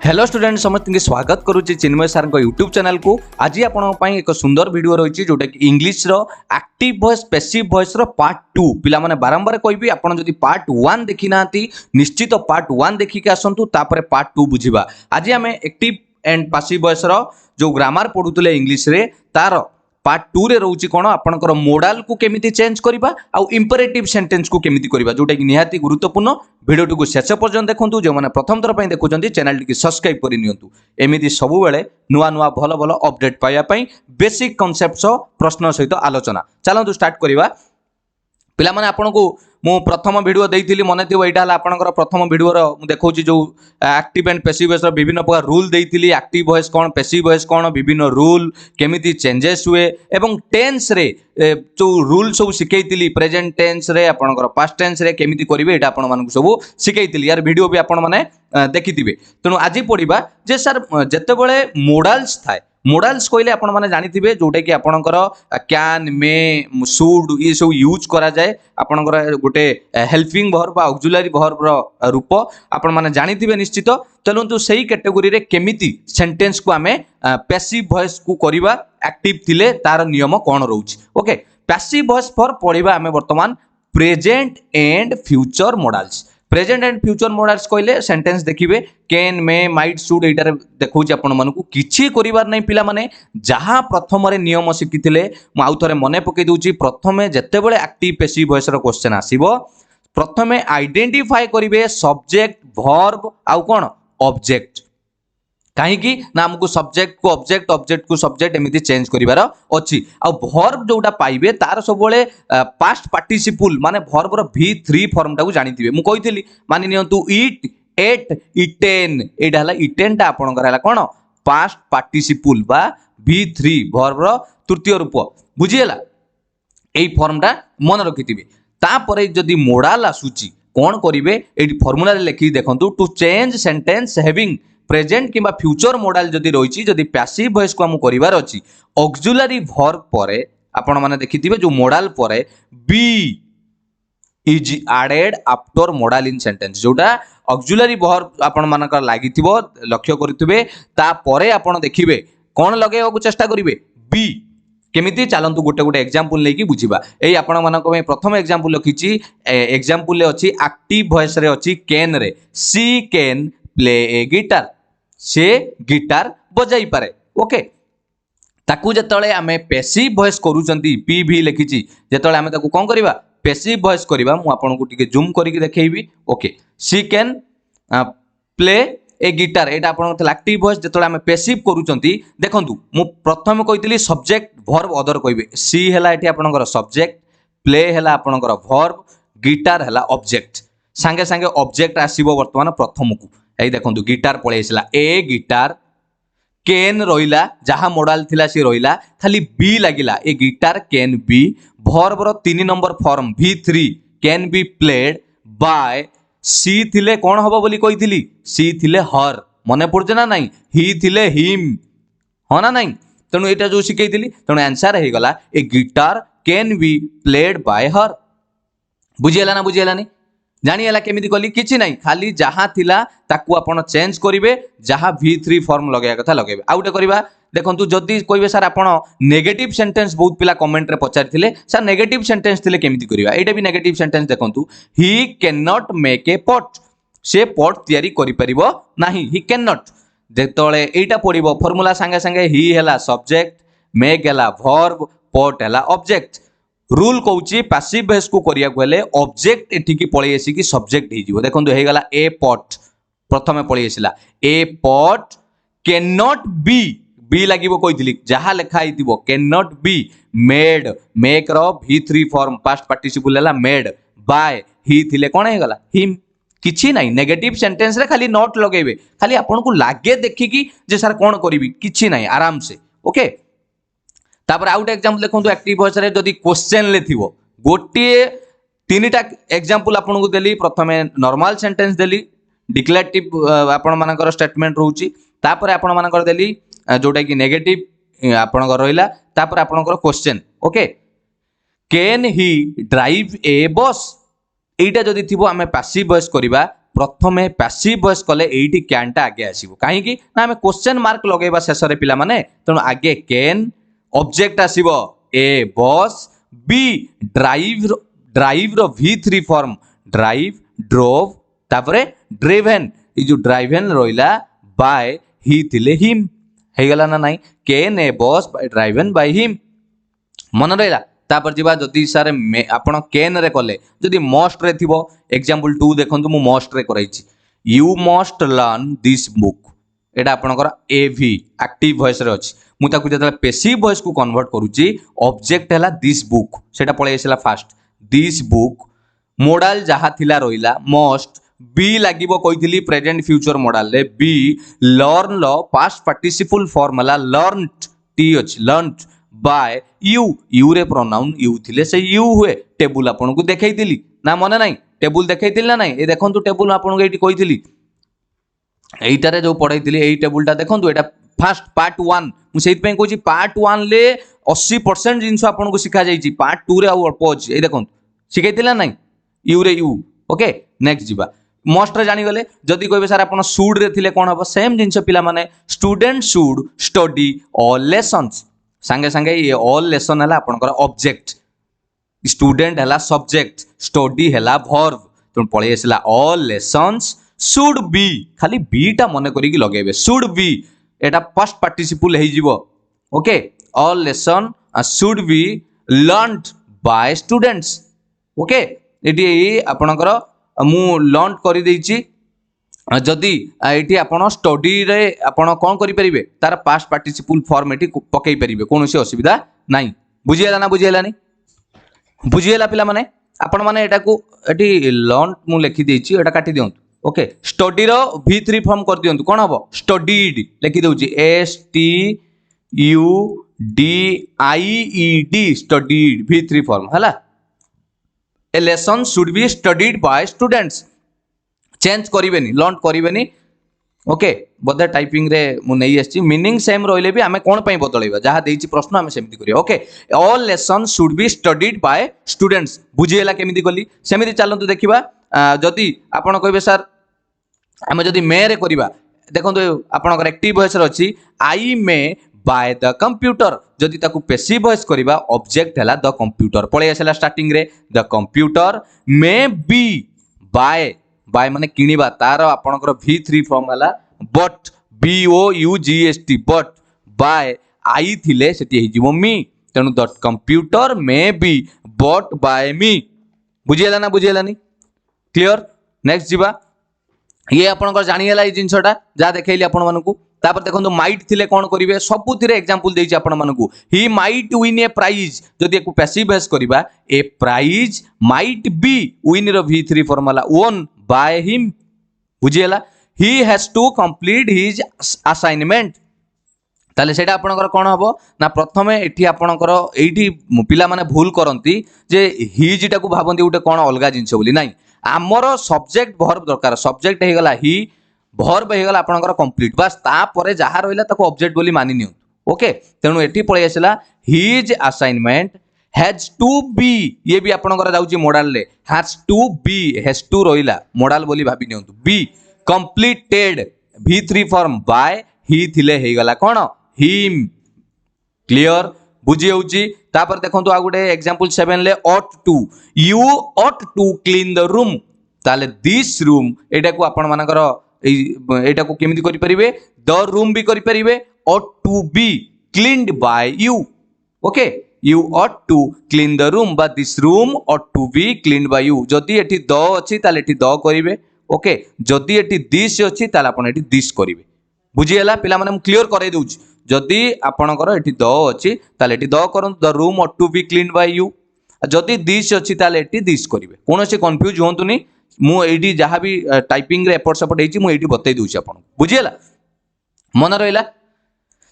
Hello student समस्त के स्वागत करुच्ची चिन्मय सार यूट्यूब चैनल को। आज आपण एक सुंदर वीडियो रही जोटा कि इंग्लिश रो एक्टिव वॉइस पैसिव वॉइस रो पार्ट 2 पिला माने बारंबार कहबी आपण जदि पार्ट 1 देखि नांती निश्चित पार्ट 1 देखि के आसंतु तापरे पार्ट 2 बुझिबा। आज हमें एक्टिव एंड पैसिव वॉइस रो जो ग्रामर पढुतले इंग्लिश रे तार पार्ट 2 रे रहउची कोन आपनकर मोडाल को केमिति चेंज करिबा आउ इंपेरेटिव सेंटेंस को केमिति करिबा जोटा कि निहाती गुरुत्वपूर्ण। वीडियो को शेष पर्यंत देखंतु जो माने प्रथम थर पई देखुचंती चैनल टी सब्सक्राइब करि नियंतु। एमिति सब बेले नुआ नुआ भलो भलो अपडेट पाया पई बेसिक कांसेप्ट्स प्रश्न सहित आलोचना। चलंतु स्टार्ट करिबा। पिला माने आपनको मु प्रथम वीडियो देइथिली मने थिबो एटा हला आपनकर प्रथम वीडियो रो मु देखौची जो एक्टिव एंड पैसिव वॉइस रो विभिन्न प्रकार रूल देइथिली। एक्टिव वॉइस कोन पैसिव वॉइस कोन विभिन्न रूल केमिति चेंजेस हुए एवं टेंस रे जो रूल सब सिखैथिली प्रेजेंट टेंस रे आपनकर पास्ट टेंस रे केमिति करिवे एटा आपन मानकु सब सिखैथिली। यार वीडियो भी आपन माने देखिथिबे। तनो आजि पढिबा जे सर जते बेले मोडाल्स थाए मोडाल्स कहले आपण माने जानिथिबे जोटा कि आपणकर कैन मे शुड ये सब यूज करा जाए आपणकर गोटे हेल्पिंग वर्ब बा ऑक्सिलरी वर्ब रो रूप आपण माने जानिथिबे निश्चित। चलंतु सही कैटेगरी रे केमिति सेंटेंस को आमे पैसिव वॉइस को करिबा एक्टिव थिले तार नियम कोन रहउची। ओके पैसिव वॉइस फॉर पढिबा आमे वर्तमान present and future modals. Present and future modals कहले सेंटेंस देखिबे कैन मे माइट शुड एटारे देखौची आपण मानकु किछि करिवार नै पिला माने जहा प्रथम रे नियम शिखिथिले म आउ थरे मने पकै दउची। प्रथमे जत्ते बेले एक्टिव पैसिव वॉइस रो क्वेश्चन आसीबो प्रथमे आइडेंटिफाई करिवे सब्जेक्ट वर्ब आउ कोन ऑब्जेक्ट। कहीं की ना हमको सब्जेक्ट को ऑब्जेक्ट ऑब्जेक्ट को सब्जेक्ट एमिति चेंज करिवार अछि। आ वर्ब जोटा पाइबे तार सब बेले पास्ट पार्टिसिपल माने वर्ब रो V3 फॉर्म टा को जानिथिबे। मु कहिथिली मानि नियंतु ईट एट इटेन एटा हला इटेन टा आपनकर हला कोन पास्ट पार्टिसिपल बा V3 वर्ब रो तृतीय रूप बुझियला। एई फॉर्म टा मन रखिथिबे। तापरे जदी मोडाल आसुची कोन करिवे एडी फार्मूला रे लिखि देखंतु to change sentence having present किंबा फ्यूचर मोडाल जदी रहिची जदी पैसिव वॉइस को हम करिवार अछि ऑक्सिलरी वर्ब परे आपण माने देखिथिबे जो मोडाल परे be is added after modal in sentence जोटा ऑक्सिलरी वर्ब आपण मानकर लागिथिबो लक्ष्य करिथिबे ता परे आपण देखिबे कोन लगेबाकू चेष्टा करिवे बी केमिति। चलंतु गोटे गोटे एग्जांपल लेकी बुझिबा। एई आपण मानक में प्रथम एग्जांपल लखिची एग्जांपल ले अछि एक्टिव वॉइस रे अछि कैन रे सी कैन प्ले ए गिटार से गिटार बजाई पारे। ओके ताकू जतले आमे पैसिव वॉइस करूचंती पी भी लिखिची जतले आमे ताकू कोन करिबा पैसिव वॉइस करिबा। मु आपन को टिके जूम करिक देखैबी। Okay she can play a guitar एटा आपन एक्टिव वॉइस जतले आमे पैसिव करूचंती देखंतु मु प्रथम कहितली सब्जेक्ट वर्ब अदर कहिबे सी हला एठी आपनकर सब्जेक्ट प्ले हला आपनकर वर्ब गिटार हला ऑब्जेक्ट संगे संगे ऑब्जेक्ट आसीबो वर्तमान प्रथम को एई देखंतु गिटार पळे आइसला ए गिटार कैन रोइला जहा मॉडल थिला सी रोइला खाली बी लागिला a guitar can be verb रो 3 number form V3 can be played by she थिले कोन हबो बोली कहिथिली सी थिले हर मने पड़जे ना नाही ही थिले हिम हो ना नाही। तणु एटा जो सिखैथिली तणु आंसर हे गला a guitar can be played by her. बुझियला ना बुझियलानी जानियला केमिति कली किछि नाही खाली जहा थिला ताकू आपण चेंज करिवे जहा V3 फॉर्म लगाया कथा लगेबे। आउटे करिबा देखंतु जदी कहबे सर आपण नेगेटिव सेंटेंस बहुत पिला कमेंट रे पचारिथिले सर नेगेटिव सेंटेंस थिले केमिति करिबा एटा भी नेगेटिव सेंटेंस देखंतु he can not make a pot से पॉट तयारी करि परिबो नाही he can not जेतोले Etah पडिबो formula संगे संगे ही हला सब्जेक्ट मेक हला वर्ब पॉट हला ऑब्जेक्ट। रूल कहूची पैसिव वॉइस को करिया गले ऑब्जेक्ट एठी की पळै आसी कि सब्जेक्ट हे जिवो। देखंतु हे गला ए पॉट प्रथमे पळै आसीला a pot can not be be लागिवो कहितली जहा लेखा आइतिबो can not be made make रो V3 फॉर्म पास्ट पार्टिसिपल हला मेड बाय ही थिले कोन हे गला हिम किछि नाही नेगेटिव सेंटेंस रे खाली नॉट लगेबे खाली आपन को लागे देखि कि जे सर कोन करिवि किछि नाही आराम से। ओके तापर आउट एग्जांपल देखंतु एक्टिव वॉइस रे जदी क्वेश्चन ले थिबो गोटे तीनटा एग्जांपल आपन को देली प्रथमे नॉर्मल सेंटेंस देली डिक्लेरेटिव आपन मानकर स्टेटमेंट रहउची तापर आपन मानकर देली जोटा कि नेगेटिव आपन को रहिला तापर आपन को question. Okay can he drive a bus एटा जदी थिबो आमे पैसिव वॉइस करिबा प्रथमे पैसिव वॉइस कले एठी कैन टा आगे आसीबो काहे कि ना हमें क्वेश्चन मार्क लगेबा शेष रे पिला माने तेणु आगे कैन ऑब्जेक्ट आसीबो ए बस बी ड्राइव रो V3 फॉर्म ड्राइव ड्रोव तापरे ड्रिवन ई जो ड्राइवन रोइला बाय ही थिले हिम हे गला ना नाही कैन ए बस बाय ड्राइवन बाय हिम मन रहिला तापर जीवा जदि सर आपण कैन रे कले जदि मस्ट रे थिबो एग्जांपल 2 देखंतु मु मस्ट रे करैछि you must learn this book एटा आपनकर एवी एक्टिव वॉइस रे अछि मु ताकु जतले पैसिव वॉइस को कन्वर्ट करूची ऑब्जेक्ट हला दिस बुक सेटा पळे आसीला फास्ट दिस बुक मोडाल जहा थिला रोइला मस्ट बी लागिबो कहितली प्रेजेंट फ्यूचर मोडाल रे बी लर्न लो पास्ट पार्टिसिपल फॉर्म हला लर्नड टी अछि लर्नड बाय यू रे प्रोनाउन यू थिले से यू हुए टेबुल आपन को देखैतिली ना मने नाही टेबुल देखैतिली ना नाही ए देखंतु टेबुल आपन को एठी कहितली एइटारे जो पढैतिली एई टेबुलटा देखंतु एटा फर्स्ट पार्ट 1 मु सेइत पे कहूची पार्ट 1 ले 80% जिंस आपन को सिखा जाईची पार्ट 2 रे आउ अल्प अछि ए देखंतु सिखैतिला नाही यू रे यू ओके नेक्स्ट जीवा मस्ट रे जानि गले जदी कहबे सर आपन शुड रे थिले कोन हबो सेम जिंस पिला माने student should study all lessons संगे संगे ये ऑल लेसन हला आपनकर ऑब्जेक्ट स्टूडेंट हला सब्जेक्ट स्टडी हला वर्ब तो पळे आसला ऑल लेसन्स शुड बी खाली बी टा मने करी कि लगेबे शुड बी एटा फर्स्ट पार्टिसिपल हे जिवो okay all lesson should be learned by students okay एटी आपनकर मु लर्न करि दैछि जदि एटी आपण स्टडी रे आपण कोन करि परिबे तार पास्ट पार्टिसिपल फॉर्म एटी पकई परिबे कोनोसी असुविधा नाही बुझियला ना बुझियलानी बुझियला पिला माने आपण माने एटा को एटी लर्न मु लिखि दैछि एटा काटि दियंतु ओके स्टडी रो V3 फॉर्म कर दियंतु कोन हबो स्टडीड लिखि दउछि STUDIED स्टडीड V3 फॉर्म हला a lesson should be studied by students change करिवेनी लर्न करिवेनी ओके बदे टाइपिंग रे मु नै आछि मीनिंग सेम रोइले भी हमें कोन पई बदलैबा जहा देछि प्रश्न हमें सेमति करियो okay all lesson should be studied by students बुझियला केमिति गली सेमिति चलंतु देखिबा जदी आपण कहबे सर हमें जदी मे रे करिबा देखंतु आपनकर एक्टिव वॉइस रे अछि I may buy the computer जदी ताकू पैसिव वॉइस करिबा ऑब्जेक्ट हला द कंप्यूटर पळे आसला स्टार्टिंग रे the computer may be by by माने किनिबा तार आपनकर V3 फॉर्म हला bought BOUGST bought by I थिले सेति हे जिवो मी तेनु the computer may be bought by me बुझियला ना बुझियलानी क्लियर नेक्स्ट जीवा ये आपनकर जानि हला ई जिंसटा जा देखैली आपन मानकू तापर देखंतु माइट थिले कोन करिवे सबु थिरे एग्जांपल देछि आपन मानकू he might win a prize जदि एकु पैसिव वॉइस करिबा a prize might be win रो V3 formula won by him बुझियला he has to complete his assignment ताले सेटा आपनकर कोन हबो ना प्रथमे एठी आपनकर एठी पिला माने भूल करंती जे हिज टाकू भाबंती उटे कोन अलगा जिंस बोली नाही आमर सब्जेक्ट वर्ब दरकार सब्जेक्ट हे गला ही वर्ब हे गला आपनकर कंप्लीट बस ता परे जहा रहिला ताको ऑब्जेक्ट बोली मानि नियो ओके तेनु एठी पळे आसला his assignment has to be ये भी आपनकर जाउची मॉडल ले has to be has to रहिला मॉडल बोली भाबी नियंतु be completed V3 form by he थिले हे गला कोन हिम क्लियर बुझी होउची तापर देखंतु आ गुटे एग्जांपल 7 ले ought to you ought to clean the room ताले दिस रूम एटा को आपण मानकर एटा को केमिति करि परिबे द रूम भी करि परिबे ought to be cleaned by you okay you ought to clean the room बा this room ought to be cleaned by you जदी एठी द अछि ताले एठी द करिवे ओके जदी एठी दिस अछि ताले आपण एठी दिस करिवे बुझी हला पिला माने क्लियर करै दउछि जदी आपणकर एठी द अछि ताले एठी द करन the room ought to be cleaned by you जदी दिस अछि ताले एठी दिस करिवे कोनोसे कंफ्यूज होंतुनी मु एठी जहा भी टाइपिंग रे एफर्ट सपोर्ट हेछि मु एठी बतै दउछि आपण बुझी हला मन रहइला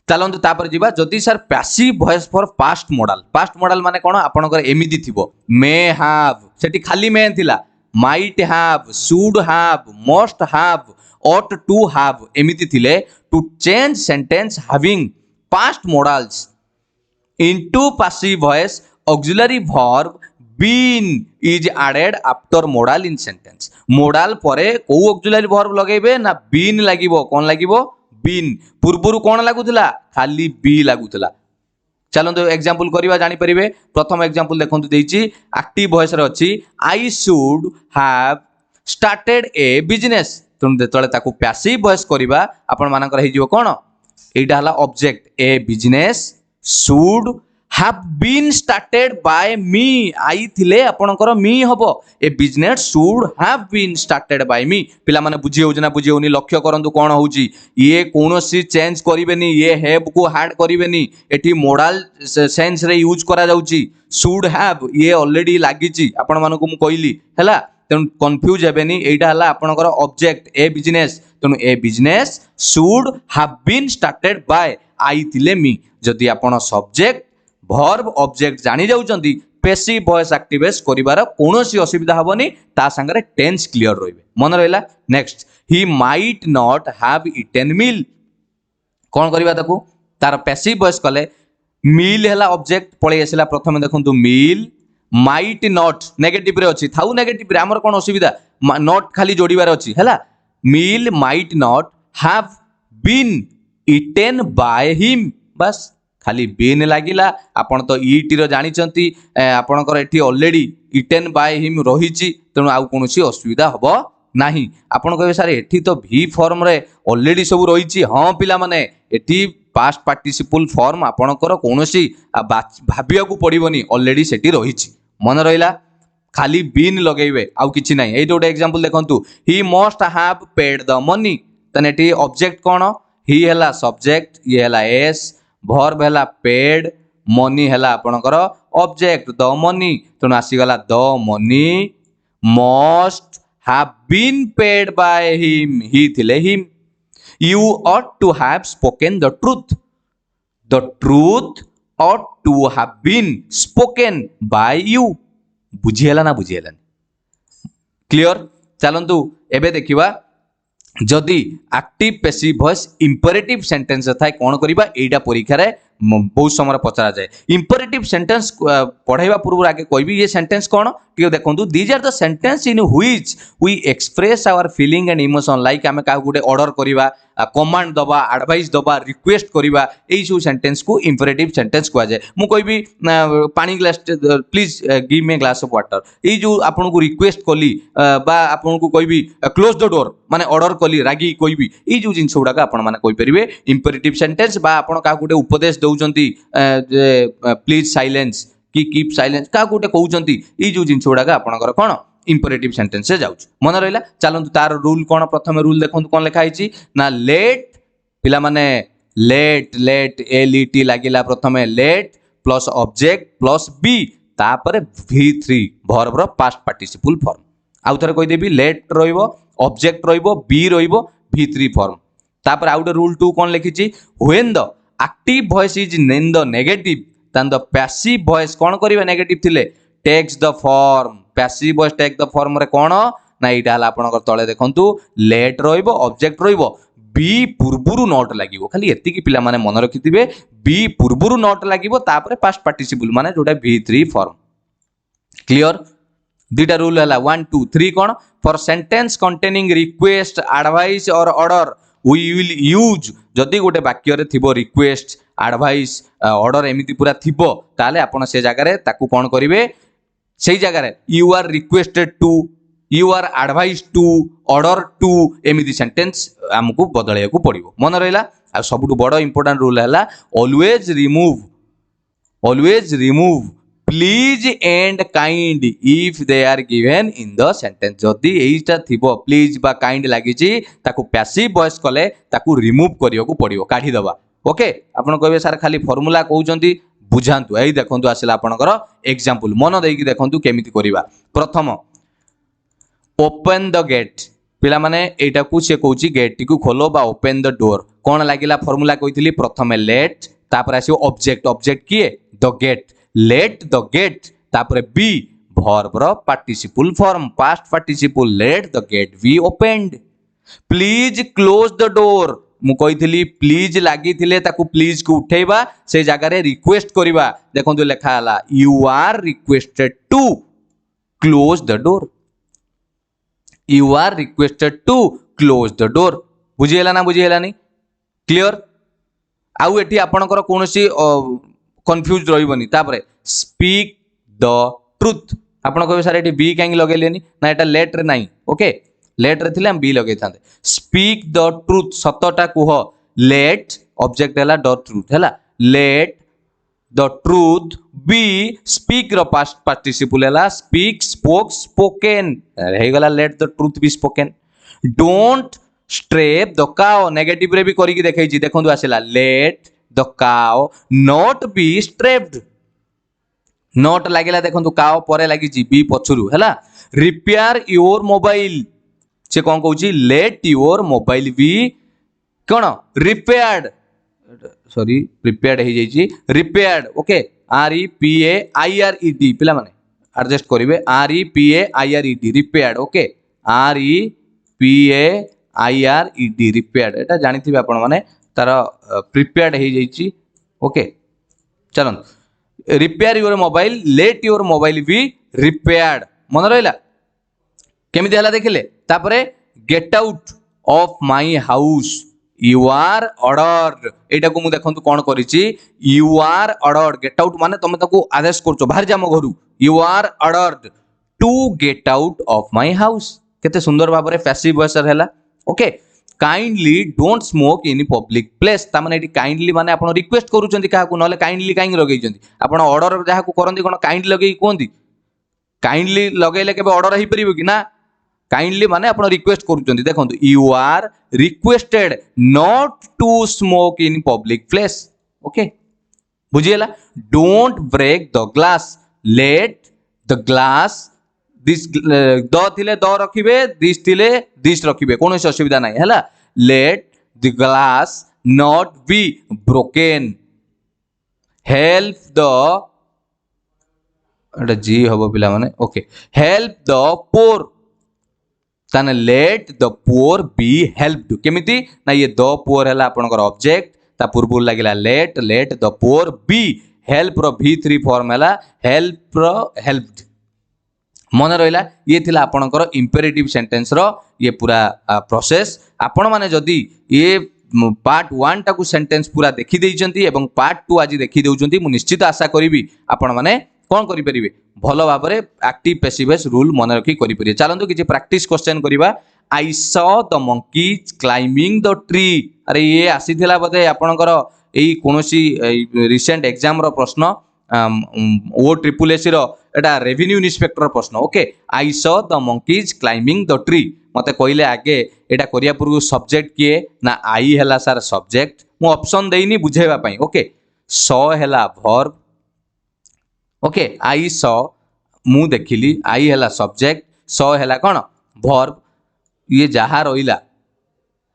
चलंतु तापर जीवा जदी sir passive voice for past model माने कोन आपणकर एमिति थिबो मे हैव सेठी खाली मे थिला might have should have must have ought to have एमिति थिले to change sentence having past modals into passive voice auxiliary verb been is added after modal in sentence modal परे को ऑक्सिलरी वर्ब लगेबे ना been लागिवो cone लागिवो been पूर्वरु कोन लागुतला खाली B लागुतला चलते example करवा जानी परिबे प्रथम एग्जांपल देखंतु देइची एक्टिव वॉइस रे अछि I should have started A business तुम जेतले ताकू पैसिव वॉइस करबा आपण मानकर हे जिवो कोन एटा हला object a business should have been started by me I थिले आपणकर मी हबो a business should have been started by me पिला माने बुझी होजना बुझी होनी लक्ष्य करंतु कोन होउची ये कोनोसी चेंज करिवेनी ये हैव को ऐड करिवेनी एठी मोडाल सेंस रे यूज करा जाउची शुड have ये ऑलरेडी लागिची आपण मानको मु कहली हैला तेन कंफ्यूज हेबेनी एटा हला आपणकर ऑब्जेक्ट ए बिजनेस तेनु a business should have been started by I थिले मी जदि आपण सब्जेक्ट वर्ब ऑब्जेक्ट जानी जाउचंती पैसिव वॉइस एक्टिवेट करिवार कोनोसी असुविधा हबनी ता संगरे टेंस क्लियर रहिबे मन रहला next he might not have eaten meal कोन करिवा ताकू तार पैसिव वॉइस कले मील हैला ऑब्जेक्ट पळे आसिला प्रथमे देखंतु मील माइट नॉट नेगेटिव रे अछि थाउ नेगेटिव रे हमर कोन असुविधा नॉट खाली जोड़ीबार अछि हैला meal might not have been eaten by him बस खाली बीन लागिला आपण तो ईटी रो जानिचंती आपणकर एठी ऑलरेडी इटेन बाय हिम रहिची तेनु आउ कोनोसी असुविधा हबो नाही आपण कहबे सर एठी तो भी फॉर्म रे ऑलरेडी सब रहिची हां पिला माने एठी पास्ट पार्टिसिपल फॉर्म आपणकर कोनोसी भाबिया को पड़िबोनी ऑलरेडी सेठी रहिची मन रहिला खाली बीन लगेबे आउ किछि नाही एई दोटे एग्जांपल देखंतु he must have paid the money तने एठी ऑब्जेक्ट कोन ही हैला सब्जेक्ट ये हैला एस वर्ब हैला पेड मनी हैला आपणकर ऑब्जेक्ट द मनी तेणु आसीगला the money must have been paid by him he थिले him you ought to have spoken the truth ought to have been spoken by you बुझिहेला ना बुझिहेला क्लियर चलंतु एबे देखिबा जदि active passive voice imperative sentence थाए कोन करिबा एटा परीक्षा रे बहुत समय पचरा जाए इंपेरेटिव सेंटेंस पढ़ाइबा पूर्व आगे कहबी ये सेंटेंस कोन टियो देखंतु these are the sentence in which we express our feeling and emotion like आमे का गुटे ऑर्डर करिबा कमांड दबा एडवाइस दबा रिक्वेस्ट करिबा एई सब सेंटेंस को इंपेरेटिव सेंटेंस कहा जाए मु कहबी पानी glass please give me glass of water एई जो आपन को रिक्वेस्ट कली बा आपन को कहबी क्लोज द डोर माने ऑर्डर कली रागी कहबी एई जो जिंस गुडा आपन माने कहि परिबे इंपेरेटिव सेंटेंस बा आपन का गुटे उपदेश दउचंती प्लीज साइलेंस कि कीप साइलेंस का गुटे कहउचंती एई जो जिंस गुडा आपनकर कोन इंपेरेटिव सेंटेंस से जाउछ मन रहिला चलंतु तार रूल कोन प्रथम रूल देखंतु कोन लिखा हिची ना लेट पिला माने let let L E T लागिला प्रथमे let plus object plus be तापर v3 वर्ब रो पास्ट पार्टिसिपल फॉर्म आउ थरे कहि देबी लेट रहिबो ऑब्जेक्ट रहिबो बी रहिबो v3 फॉर्म तापर आउट रूल 2 कोन लिखिची when the active voice is in the negative then the passive voice कोन करिवे नेगेटिव थिले takes the form passive voice take the form रे कोन ना एटा हला आपनकर तळे देखंतु लेट रहिबो ऑब्जेक्ट रहिबो बी पूर्वरु नॉट लागिवो खाली एति की पिला माने मन रखिथिबे बी पूर्वरु नॉट लागिवो तापर पास्ट पार्टिसिपल माने जोटा v3 फॉर्म क्लियर दुटा रूल हला 1 2 3 कोन for sentence containing request advice or order we will use जदि गोटे वाक्य रे थिबो रिक्वेस्ट एडवाइस ऑर्डर एमिति पूरा थिबो ताले आपण से जगह रे ताकू कोन करिवे सेई जगह रे you are requested to you are advise to order to एमिति सेंटेंस हमकु बदलैया को पड़िबो मन रहला आ सबटु बड़ इंपोर्टेंट रूल हला always remove please and kind if they are given in the sentence जदि एइटा थिबो प्लीज बा काइंड लागिची ताकू पैसिव वॉइस कले ताकू रिमूव करियो को पड़िबो काढी दबा ओके आपण कहबे सर खाली फार्मूला कहउचंती बुझांतु एई देखंतु आसिला आपनकर एग्जांपल मन देकी देखंतु केमिति करिबा प्रथम ओपन द गेट पिला माने एटा को से कहउची गेट टी को खोलो बा ओपन द डोर कोन लागिला फार्मूला कहितली प्रथमे लेट तापर आसी ऑब्जेक्ट किए the gate let the gate तापर बी वर्ब रो participle form past participle let the gate be opened please close the door मु कहितली प्लीज लागी थिले ताकू प्लीज को उठेबा से जगह रे रिक्वेस्ट करिबा देखंतु लेखा हला you are requested to close the door. You are requested to close the door. बुझीगला ना बुझीगलानी क्लियर। आउ एठी आपणकर कोनोसी कंफ्यूज रहिबनी। तापरे स्पीक द ट्रुथ। आपण कहबे सर एठी बी काहे लगेलेनी ना एटा लेट रे नाही। ओके लेट रे थिले हम बी लगेई थांते। स्पीक द ट्रुथ सतटा कुह। लेट ऑब्जेक्ट हैला द ट्रुथ हैला। Let the truth be speak रो पास्ट पार्टिसिपल हैला स्पीक स्पोक स्पोकन हे गला let the truth be spoken. Don't strap the cow negative रे भी करी की देखै छी देखंतु आसिला let the cow not be strapped. Not लागिला देखंतु काउ परे लागि जी बी पछुरु हैला। रिपेयर योर मोबाइल से कोन कहूची लेट योर मोबाइल बी कोन रिपेयर्ड सॉरी प्रिपेयर्ड हे जाई repaired. Okay R E P A I R E D पिला माने एडजस्ट करिवे R E P A I R E D repaired. Okay R E P A I R E D repaired एटा जानिथिबे आपण माने तार प्रिपेयर्ड हे जाई। ओके चलन repair your mobile let your mobile be repaired मन रहिला केमिति हला देखिले। तापरे get out of my house you are ordered एटा को मु देखंतु कोन करिछि you are ordered get out माने तमे ताको आदेश करछो बाहर जा मो घरु you are ordered to get out of my house. केते सुंदर भाबरे पैसिव वॉइस हैला। Okay kindly don't smoke in public place ता माने एटी काइंडली माने आपण रिक्वेस्ट करूचंती काहा को नले काइंडली काई लगेइचंती आपण ऑर्डर जहा को करंती कोन काइंडली लगेई कोंती काइंडली लगेले केबे ऑर्डर हे परिबो कि ना। काइंडली माने आपण रिक्वेस्ट करूचंती देखंतु you are requested not to smoke in public place. Okay बुझियला। Don't break the glass let the glass this the थिले द रखिबे दिस थिले दिस रखिबे कोनो असुविधा नाही हैला। Let the glass not be broken help the एटा जी हबो पिला माने। ओके हेल्प द पोर ताने let the poor be helped केमिति ना ये द पोर हैला आपनकर ऑब्जेक्ट ता पूर्व लागिला let let the poor be help रो v3 फॉर्म हैला हेल्प रो हेल्प्ड मन रहिला। ये थिला आपनकर इंपेरेटिव सेंटेंस रो ये पूरा प्रोसेस। आपण माने जदी ये पार्ट 1 टाकू सेंटेंस पूरा देखि देइचंती एवं पार्ट 2 आज देखि देउचंती मु निश्चित आशा करिवि आपण माने कोन करि परिबे भलो भाबरे एक्टिव पैसिव वॉइस रूल मन रखी करि परिबे। चलंतु किछि प्रैक्टिस क्वेश्चन करिवा। I saw the monkeys climbing the tree. अरे ये आसीथिला बदे आपनकर एई कोनोसी रिसेंट एग्जाम रो प्रश्न ओ ट्रिपल एस रो एटा रेवेन्यू इंस्पेक्टर प्रश्न। Okay I saw the monkeys climbing the tree मते कहले आगे एटा करिया पूर्व सब्जेक्ट किए ना आई हैला सर सब्जेक्ट मु ऑप्शन देइनी बुझेबा पई। ओके सॉ हैला वर्ब। ओके आई सॉ मु देखिली आई हैला सब्जेक्ट सॉ हैला कोन वर्ब ये जहा रहिला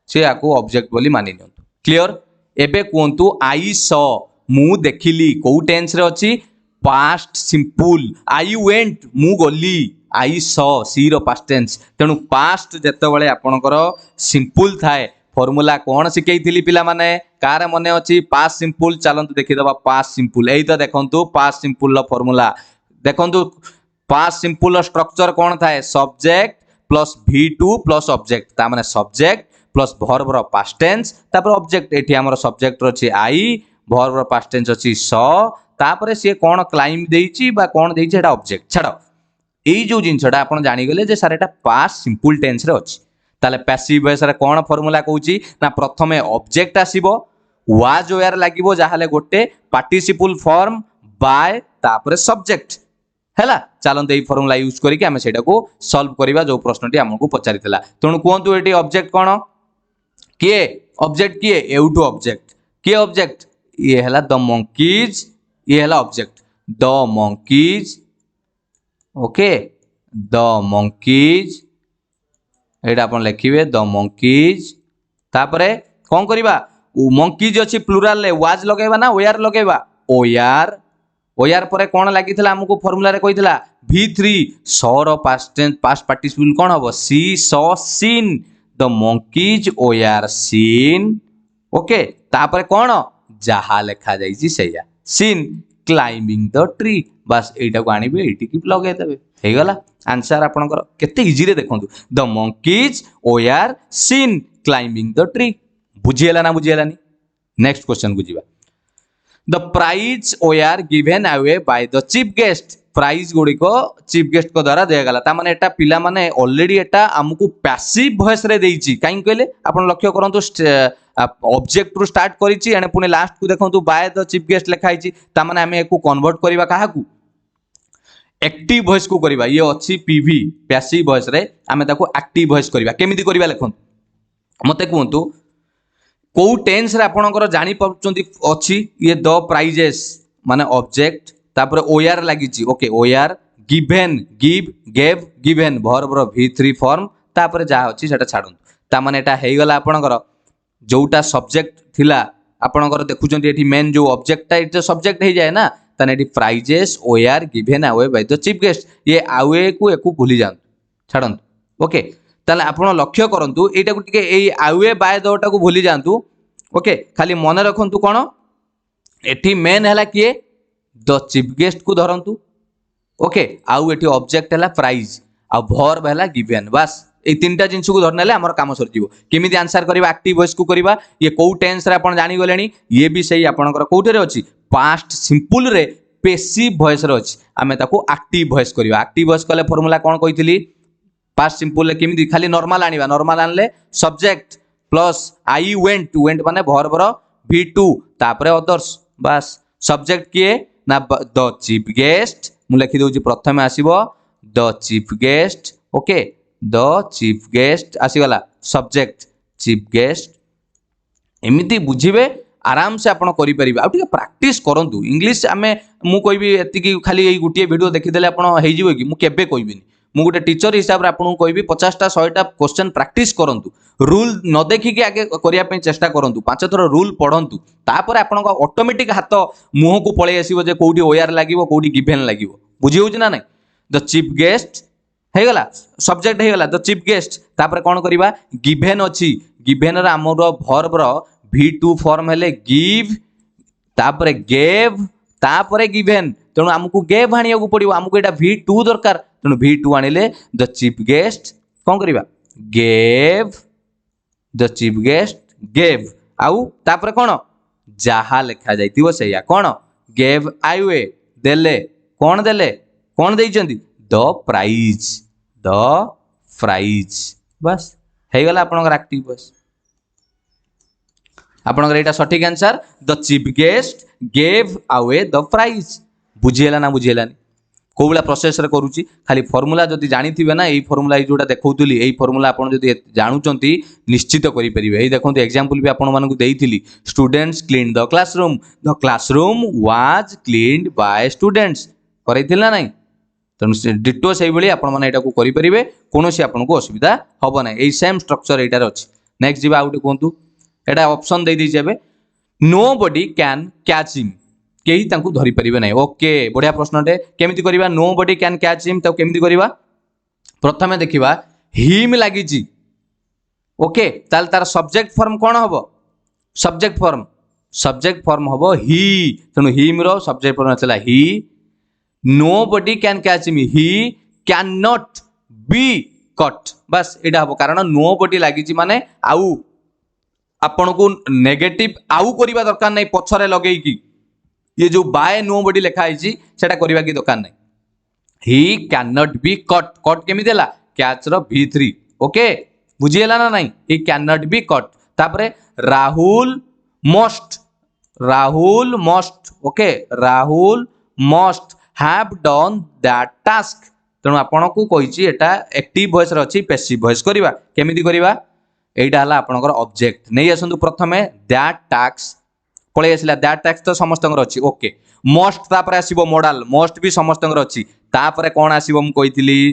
से आको ऑब्जेक्ट बोली मानि नियंतु। क्लियर एबे कोंतु आई सॉ मु देखिली को टेंस रे अछि पास्ट सिंपल आई वेंट मु गली आई सॉ सी रो पास्ट टेंस तेनु पास्ट जते बळे आपनकर सिंपल थाए फॉर्मूला कोन सिकेइथिली पिला माने कार मने अछि पास्ट सिंपल चलंतु देखि दबा पास्ट सिंपल एई तो देखंतु पास्ट सिंपल लो फॉर्मूला देखंतु पास्ट सिंपल लो स्ट्रक्चर कोन थाए subject plus v2 plus object ता माने सब्जेक्ट प्लस वर्ब रो पास्ट टेंस तापर ऑब्जेक्ट एठी हमर सब्जेक्ट रो अछि आई वर्ब रो पास्ट टेंस अछि सॉ तापर से कोन क्लाइम देइछि बा कोन देइछि एटा ऑब्जेक्ट छाडो एई जो जिंसटा आपण जानि गेले जे सर एटा पास्ट सिंपल टेंस रे अछि ताले पैसिव वॉइस रे कोन फार्मूला कहूछि ना प्रथमे ऑब्जेक्ट आसीबो वाज वेयर लागिबो जाहाले गोटे पार्टिसिपल फॉर्म बाय तापर सब्जेक्ट हैला। चलंत एई फार्मूला यूज करिके हमें सेटा को सॉल्व करिवा जो प्रश्नटी हमकु पचारितला तणु कोंतु एटी ऑब्जेक्ट कोन किए ऑब्जेक्ट किए एउटू ऑब्जेक्ट किए ऑब्जेक्ट ये हैला द मंकीज ये हैला object the monkeys. Okay the monkeys Etah upon लिखिबे the monkeys तापरे कोन करिबा मंकीज अछि प्लुरल ले वाज लगेबा ना वेयर लगेबा ओयार ओयार परे कोन लागितला हमकु फार्मूला रे कहितला v3 सॉ रो पास्ट टेंस पास्ट पार्टिसिपल कोन हबो see saw seen the monkeys were seen. Okay तापरे कोन जहा लेखा जाईची सेया सीन क्लाइंबिंग द ट्री बस एटा को आनिबे एटी की लगे देबे ହେଇଗଲା आंसर आपणकर केते इजी रे देखंतु the monkeys were seen climbing the tree बुझिएला ना बुझिएलानी नेक्स्ट क्वेश्चन को जीवा the prize were given away by the chief guest prize गुड़िक चीफ गेस्ट को द्वारा दिया गला तामाने एटा पिला माने ऑलरेडी एटा हमकु पैसिव वॉइस रे देइची काई कहले आपण लक्ष्य करंतु ऑब्जेक्ट रु स्टार्ट करिची एने पुने लास्ट को देखंतु बाय द चीफ गेस्ट लिखा आइची तामाने हमें एको कन्वर्ट करबा काहाकू एक्टिव वॉइस को करबा ये अछि पीवी पैसिव वॉइस रे हमें ताको एक्टिव वॉइस करबा केमिति करबा लिखंतु मते कहंतु को टेंस रे आपणकर जानि पछंती अछि ये द प्राइजेस माने ऑब्जेक्ट तापर ओआर लागिची okay were given give gave given verb रो v3 फॉर्म तापर जा अछि सेटा छाडुन ता माने एटा हेई गला आपणकर जोटा सब्जेक्ट थिला आपणकर देखुचंती एठी मेन जो ऑब्जेक्ट ता इट सब्जेक्ट हे जाय ना तने एठी prizes are given away by the chief guest ये अवे को एकु भूली जान छाडन ओके ताले आपण लक्ष्य करंतु एटा को टिके एई अवे बाय दोटा को भूली जानतु ओके खाली मन रखंतु कोन एठी मेन हला किए द चीफ गेस्ट को धरंतु ओके आउ एठी ऑब्जेक्ट हला प्राइज आ वर्ब हला गिवन बस ए तीनटा जिंस को धरनेले हमर काम सर जीवो केमिति आंसर करबा एक्टिव वॉइस को करबा ये को टेंस रे आपण जानि गलेनी ये भी सही आपणकर कोठे रे अछि पास्ट सिंपल रे पैसिव वॉइस रे अछि हमें ताको एक्टिव वॉइस करबा एक्टिव वॉइस कले फार्मूला कोन कहितली पास्ट सिंपल रे केमिति खाली नॉर्मल आनिबा नॉर्मल आनले subject plus I went went माने वर्ब रो v2 तापरे अदर्स बस सब्जेक्ट किए ना द चीफ गेस्ट मु लिखि दउची प्रथमे आसीबो the chief guest okay the chief guest आसी गला सब्जेक्ट चीफ गेस्ट एमिति बुझिबे आराम से आपण करि परिबा आ प्रैक्टिस करंतु इंग्लिश आमे मु कहबी एति की खाली एई गुटिए वीडियो देखि देले आपण हेइ जिवो कि मु केबे कहबिनी मु गोटे टीचर हिसाब रे आपण कहबी 50टा 100टा क्वेश्चन प्रैक्टिस करंतु रूल न देखि के आगे करिया पे चेष्टा करंतु 5 थर रूल पढंतु तापर आपण ऑटोमेटिक हाथ मुह को पळे आसीबो जे कोठी ओआर लागिवो कोठी गिवन लागिवो बुझि होउछ ना नै द चीफ गेस्ट हे गला सब्जेक्ट हे गला द चीफ गेस्ट तापर कोन करबा गिवन अछि गिवन रा हमर वर्ब रो v2 फॉर्म हेले गिव तापर गेव तापर गिवन तेणु हमकु गेव आनिया को पड़िबो हमकु एटा v2 दरकार तेणु v2 आनिले द चीफ गेस्ट कोन करबा gave the chief guest gave आउ तापर कोन जहा लिखा जाइतिबो सैया कोन गेव आइवे देले कोन देइचंदी द प्राइज बस हे गला आपनकर एक्टिव बस आपनकर एटा सटीक answer the chief guest gave away the prize बुझिएला ना बुझिएलानी को बला प्रोसेस रे करूची खाली फार्मूला जदी जानि थिबे ना एई फार्मूला जोटा देखौतली एई फार्मूला आपन जदी जानुचंती निश्चित करि परिबे एई देखंतु एग्जांपल भी आपन मानकु देइथिली students clean the classroom was cleaned by students करैथिल ना नाही तेणु डिटो से भाई आपण मैंने को करेंगे कौन सी आपको असुविधा हम ना यही सेम स्ट्रक्चर यार अच्छी नेक्स्ट जी आउटे कहतु यहाँ ऑप्शन दे दीजिए nobody can catch him कहीं धरी पारे ना ओके बढ़िया प्रश्नटे केमिति करबा nobody can catch him तो केमिति करबा प्रथमे देखिबा हिम लागिची ओके ताल तार सब्जेक्ट फॉर्म कौन हम सब्जेक्ट फॉर्म हम ही तेणु हिम रो सब्जेक्ट फॉर्म चला ही nobody can catch him he cannot be caught बस एटा हबो कारण nobody लागिची माने आउ आपण को नेगेटिव आउ करबा दरकार नै पछरे लगेई की ये जो बाय nobody लिखा आइची सेटा करबा की दरकार नै he cannot be caught केमि देला कैच रो v3 ओके बुझिएला ना नहीं he cannot be caught तापरे Rahul must okay Rahul must have done that task तेणु आपण को कहिची एटा एक्टिव वॉइस रे अछि पैसिव वॉइस करबा केमिति करबा एटा हला आपनकर ऑब्जेक्ट नै आसंतु प्रथमे दैट टास्क पळे आसिला दैट टास्क तो समस्तंगर अछि ओके मस्ट तापर आसीबो मॉडल मस्ट भी समस्तंगर अछि तापर कोन आसीबो हम कहितली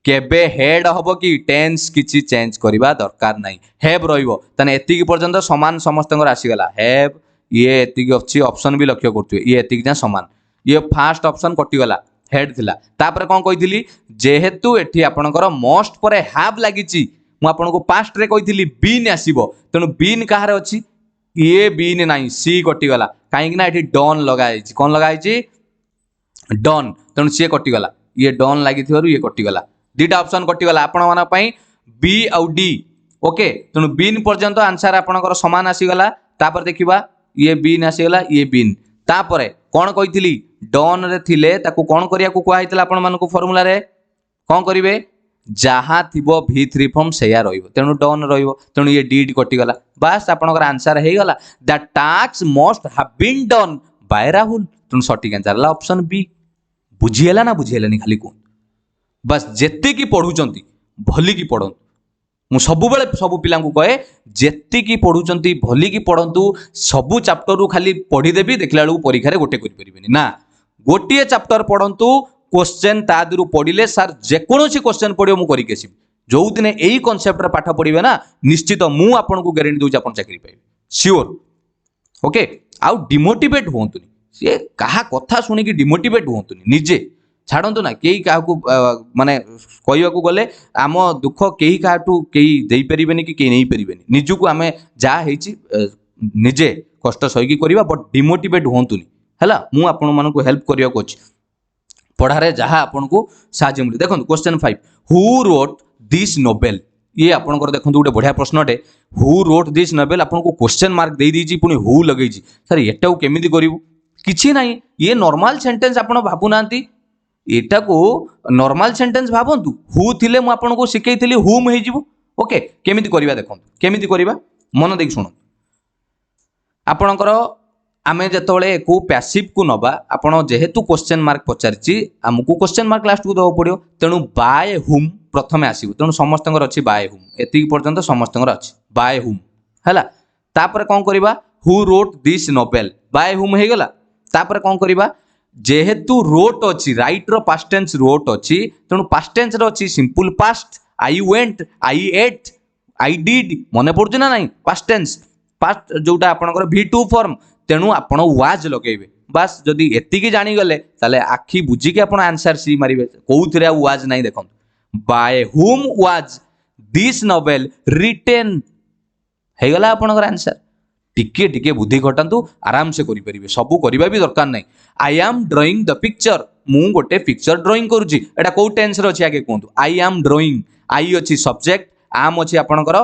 केबे हेड हबो कि टेंस किछि चेंज करबा दरकार नै हैव रहिबो तने एति की पर्यंत समान समस्तंगर आसी गला हैव ये एति की अछि ऑप्शन भी लक्ष्य करथु ये एति की समान ये फास्ट ऑप्शन कटिगला हेड थिला तापर कोन कहितली जेहेतु एठी आपनकर मोस्ट परे हैव लागिची मु आपनको पास्ट रे कहितली बीन आसीबो तेनु बीन कहार अछि ये बीन नाही सी कटिगला काहे कि ना एठी डन लगाइची कोन लगाइची डन तेनु सी कटिगला ये डन लगी ये कटिगला दुटा ऑप्शन कटिगला आपण मान बी आउ डी ओके तेणु बीन पर्यंत आंसर आपणकर समान आसीगला तापर देखिबा ये बीन आसीगला ये बीन तापर कौन कही डन रे थिले ताकू कौन करिया को कहला आपण मानकू फॉर्मूला रे कौन करिवे जहाँ थी V3 फॉर्म से तेणु डन रेणु ये डी कटिगला बास आपनकर आंसर हो गला the task must have been done by Rahul तेणु सठिक आंसर ऑप्शन बी बुझीगला ना बुझीगलानी खाली कौन बस जेति की पढ़ुचंती भली की पढ़ंतु मु सबुबेले सबु पिला कहे जेति की पढ़ुचंती भली की पढ़ंतु सबु चैप्टर रु खाली पढ़ी देबी देखला बेलू परीक्षा गोटे करि ना गोटे चैप्टर पढ़ंतु क्वेश्चन ता दिरु पढ़िले सर जेकोसी क्वेश्चन पढ़ियो मु करिके आसीबी जो दिन एई कांसेप्ट रे पाठ पढ़िबे ना निश्चित मु आपनको गारंटी दोछि आपन चाकरी पाइबे श्योर ओके आउ डिमोटिवेट होंतुनी से कहा कथा सुनी कि डिमोटिवेट होंतुनी निजे छाड़ंतु ना केही काहाकू माने कहवाकू गले आम दुख केही काहाटू केही देई परिबेनी कि केही नहीं परिबेनी निजुकू आमे जा हेची निजे कष्ट सहीकी करिबा बट डिमोटिवेट होंतुनी हैला मु आपन मानकू हेल्प करिया को अछि पढ़ारे जहाँ आपन को साहाय्य मिले देखो question 5 who wrote this Nobel ये आपनकर देखो गोटे बढ़िया प्रश्नटे हु रोट दिस नोबेल आपन को क्वेश्चन मार्क दे दीजी पुनी हु लगेई सर एटा को केमिति करिवु किछि नाही ये नॉर्मल सेंटेंस आपन भाबु नांती एटा को नॉर्मल सेंटेंस भाबंतु हु थिले मु आपन को सिखैथिली हुम हे जिवु ओके केमिति करिबा देखो केमिति करिबा मन देख सुनो आपनकर आमे जतबेले को पैसिव को नबा आपण जेहेतु क्वेश्चन मार्क पचारछि हमकु क्वेश्चन मार्क लास्ट को दो पड़ियो तेणु बाय हुम प्रथमे आसीबो तेणु समस्तंगर अछि बाय हुम एति पर्यंत समस्तंगर अछि बाय हुम हैला तापर कोन करबा who wrote this novel by whom हे गेला तापर कोन करबा जेहेतु रोट अछि राइट रो पास्ट टेंस रोट अछि तेणु पास्ट टेंस रो अछि simple past I went I ate I did मने पड़छ ना नाही पास्ट टेंस पास्ट जोटा आपनकर V2 फॉर्म तेणु आपण वाज लगेबे बस जदि एतिकी जानी गले ताले आखी बुझी के आपण आंसर सी मारिबे कोउथरे वाज नाही देखो by whom was this novel written हे गला आपनकर आंसर टिके टिके बुद्धि घटांतु आराम से करि परिबे सबु करिबा भी दरकार नाही I am drawing the picture मु गोटे पिक्चर ड्राइंग करूची एटा को टेंस रे अछि आगे कोंतु आई एम ड्राइंग आई अछि सब्जेक्ट आम अछि आपनकर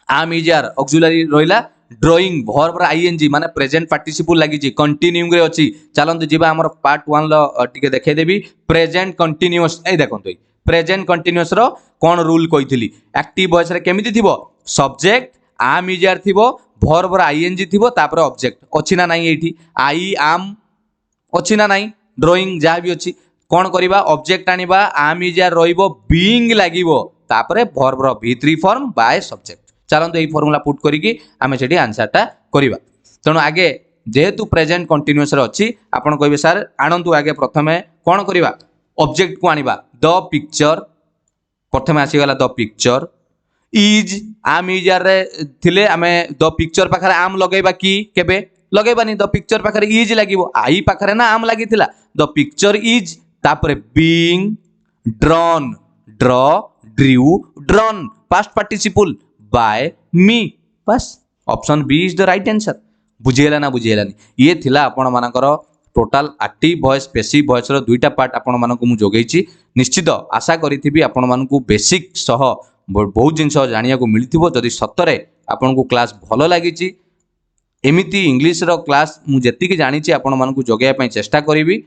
आम इज आर ऑक्सिलरी रोइला ड्राइंग वर्ब आईएनजी माने प्रेजेंट पार्टिसिपल लागि कंटिन्यूइंग रे अछि चलंतु जिबा हमर पार्ट 1 ल टिके देखे देबी प्रेजेंट कंटिन्यूअस ए देखंतु प्रेजेंट कंटिन्यूअस रो कोन रूल कहितली एक्टिव वॉइस रे केमिति थिबो सब्जेक्ट आम इज आर थिबो वर्ब आईएनजी थिबो तापर ऑब्जेक्ट अछि ना नाही एठी आई एम अछि ना नाही ड्राइंग जा भी अछि कोन करिबा ऑब्जेक्ट आनिबा आम इज आर रोइबो बीइंग लागिबो तापर वर्ब रो V3 फॉर्म बाय सब्जेक्ट चलते यही फॉर्मूला पुट करिकी आमे सेठी आंसरटा करिबा तेणु आगे जेहेतु प्रेजेंट कंटिन्यूअस रे अछि आपण कहबे सर आनंतु आगे प्रथमे कोन करिबा ऑब्जेक्ट को आनिबा द पिक्चर प्रथमे आसी गला द पिक्चर इज आम इज आर रे थिले आमे द पिक्चर पाखरे आम लगेबा की केबे लगेबानी द पिक्चर पाखरे इज लागिबो आई पाखरे ना आम लागिथिला द पिक्चर इज तापरे being drawn draw drew drawn past participle by me बस option B is the right answer बुझेला ना बुझेलानी ये थिला आपण मानकर total active voice passive voice रो दुईटा पार्ट आपण मानकु मु जोगैछि निश्चित आशा करिथिबी आपण मानकु बेसिक सह बहुत जिंस जानिया को मिलथिबो जदि सतरे आपण को क्लास भलो लागिछि एमिति इंग्लिश रो क्लास मु जेति कि जानिछि आपण मानकु जोगैया पई चेष्टा करिवि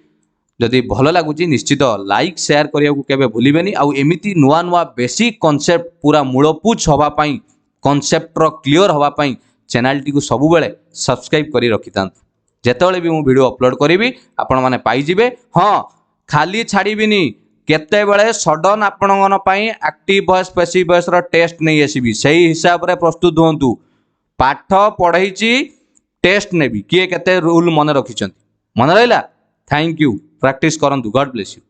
जदि भलो लागुछि निश्चित लाइक शेयर करिया को केबे भूलिबेनी आ एमिति नुआ नुआ बेसिक कांसेप्ट पूरा मूलपुछ हवा पई कांसेप्ट रो क्लियर हवा पई चैनल टी को सबु बेले सब्सक्राइब करी रखितांतु जेतेबेले भी मु वीडियो अपलोड करिवि आपण माने पाई जिवे हां खाली छाड़ीबिनी केते बेले सडन आपण मन पई एक्टिव वॉइस पैसिव वॉइस रो टेस्ट नै आसीबी सही हिसाब रे प्रस्तुत होंतु पाठ पढैछि टेस्ट नेबी किए केते रूल मन रखिचंती मन रहला थैंक यू प्रैक्टिस करंतु गॉड ब्लेस यू।